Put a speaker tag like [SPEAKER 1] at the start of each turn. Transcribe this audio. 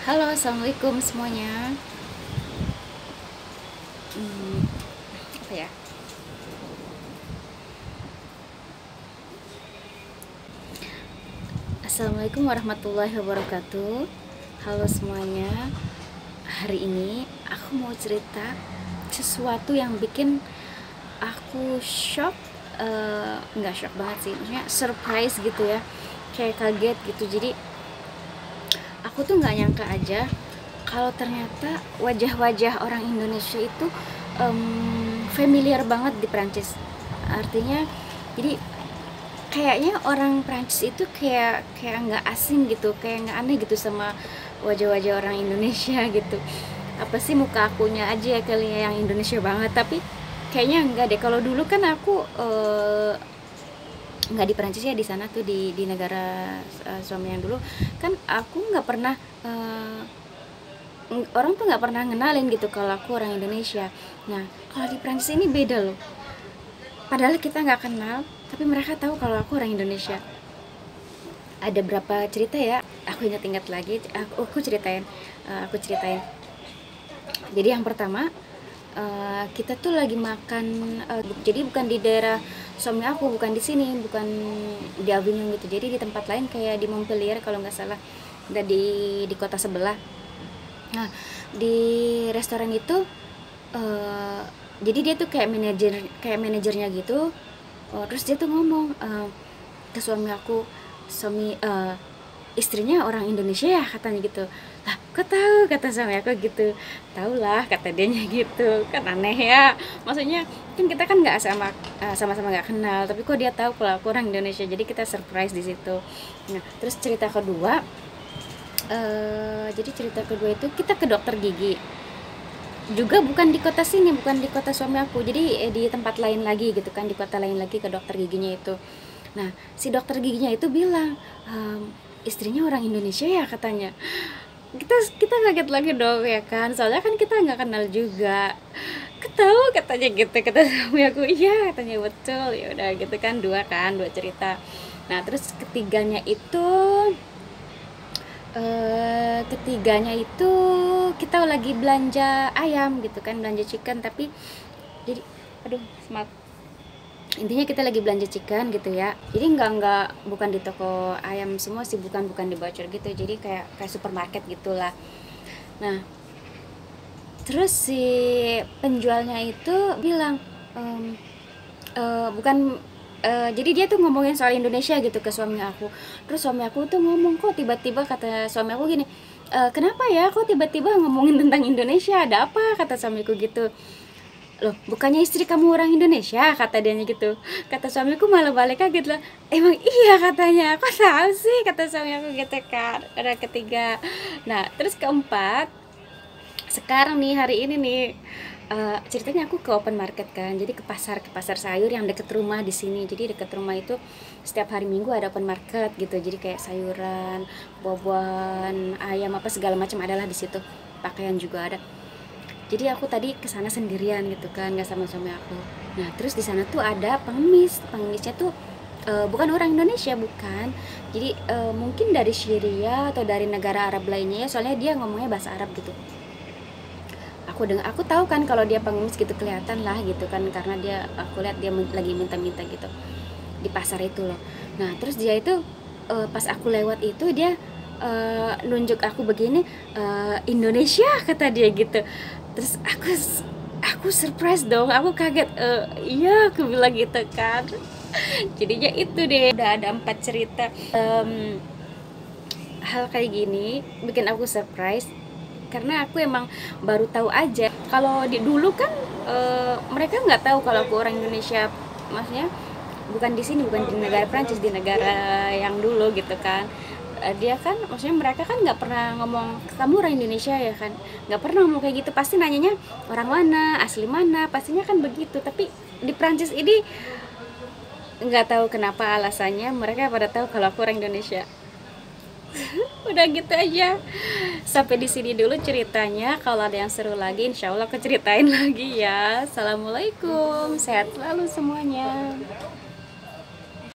[SPEAKER 1] Halo, assalamualaikum semuanya. Hmm, apa ya? Assalamualaikum warahmatullahi wabarakatuh. Halo semuanya. Hari ini aku mau cerita sesuatu yang bikin aku shock. Nggak shock banget sih, maksudnya surprise gitu ya, kayak kaget gitu. Jadi aku tuh nggak nyangka aja kalau ternyata wajah-wajah orang Indonesia itu familiar banget di Prancis. Artinya, jadi kayaknya orang Prancis itu kayak kayak nggak asing gitu, kayak nggak aneh gitu sama wajah-wajah orang Indonesia gitu. Apa sih, muka akunya aja kali ya yang Indonesia banget, tapi kayaknya enggak deh. Kalau dulu kan aku nggak di Prancis ya, di sana tuh di negara suami yang dulu kan aku nggak pernah orang tuh nggak pernah ngenalin gitu kalau aku orang Indonesia. Nah, kalau di Prancis ini beda loh, padahal kita nggak kenal tapi mereka tahu kalau aku orang Indonesia. Ada berapa cerita ya, aku ingat-ingat lagi, aku ceritain. Jadi yang pertama, kita tuh lagi makan, jadi bukan di daerah suami aku, bukan di sini, bukan di Avignon gitu, jadi di tempat lain kayak di Montpellier kalau nggak salah, dan di kota sebelah. Nah, di restoran itu, eh, jadi dia tuh kayak manajernya gitu. Terus dia tuh ngomong ke suami aku, suami istrinya orang Indonesia ya katanya gitu. Lah, kok tahu, kata suami aku gitu. Tahu lah, kata dianya gitu. Kan aneh ya, maksudnya kan kita kan nggak sama-sama nggak kenal, tapi kok dia tahu kalau aku orang Indonesia. Jadi kita surprise di situ. Nah, terus cerita kedua, jadi cerita kedua itu kita ke dokter gigi juga, bukan di kota sini, bukan di kota suami aku, jadi di tempat lain lagi gitu kan, di kota lain lagi ke dokter giginya itu. Nah, si dokter giginya itu bilang, istrinya orang Indonesia ya katanya. Kita kaget lagi dong ya kan, soalnya kan kita nggak kenal juga. Ketahu, katanya gitu, kata suami aku. Iya, katanya, betul. Ya udah gitu kan, dua cerita. Nah, terus ketiganya itu kita lagi belanja ayam gitu kan, belanja chicken, tapi jadi, aduh, smart, intinya kita lagi belanja chicken gitu ya. Jadi nggak bukan di toko ayam semua sih, bukan di butcher gitu, jadi kayak kayak supermarket gitulah. Nah, terus si penjualnya itu bilang, em, bukan, jadi dia tuh ngomongin soal Indonesia gitu ke suami aku. Terus suami aku tuh ngomong, kok tiba-tiba, kata suami aku gini, kenapa ya kok tiba-tiba ngomongin tentang Indonesia, ada apa, kata suamiku gitu. Loh, bukannya istri kamu orang Indonesia, kata dianya gitu. Kata suamiku malah balik kaget lah, emang iya, katanya, kok tahu sih, kata suami aku gitu kan. Ada ketiga. Nah, terus keempat, sekarang nih, hari ini nih, ceritanya aku ke open market kan, jadi ke pasar sayur yang deket rumah di sini. Jadi deket rumah itu setiap hari Minggu ada open market gitu, jadi kayak sayuran, buah-buahan, ayam, apa segala macam adalah di situ, pakaian juga ada. Jadi aku tadi ke sana sendirian gitu kan, nggak sama suami aku. Nah, terus di sana tuh ada pengemisnya tuh, bukan orang Indonesia, bukan. Jadi mungkin dari Syria atau dari negara Arab lainnya ya, soalnya dia ngomongnya bahasa Arab gitu. Aku tahu kan kalau dia pengemis gitu, kelihatan lah gitu kan, karena aku lihat dia lagi minta-minta gitu di pasar itu loh. Nah, terus dia itu, pas aku lewat itu dia nunjuk aku begini, Indonesia, kata dia gitu. Terus aku surprise dong, aku kaget, iya, aku bilang gitu kan. Jadinya itu deh, udah ada 4 cerita. Hal kayak gini bikin aku surprise karena aku emang baru tahu aja. Kalau di dulu kan, mereka nggak tahu kalau aku orang Indonesia, maksudnya bukan di sini, bukan di negara Prancis, di negara yang dulu gitu kan. Dia kan, maksudnya mereka kan nggak pernah ngomong kamu orang Indonesia ya kan, nggak pernah ngomong kayak gitu, pasti nanyanya orang mana, asli mana, pastinya kan begitu. Tapi di Prancis ini nggak tahu kenapa alasannya mereka pada tahu kalau aku orang Indonesia. Udah gitu aja, sampai di sini dulu ceritanya. Kalau ada yang seru lagi, insya Allah aku ceritain lagi ya. Assalamualaikum, sehat selalu semuanya.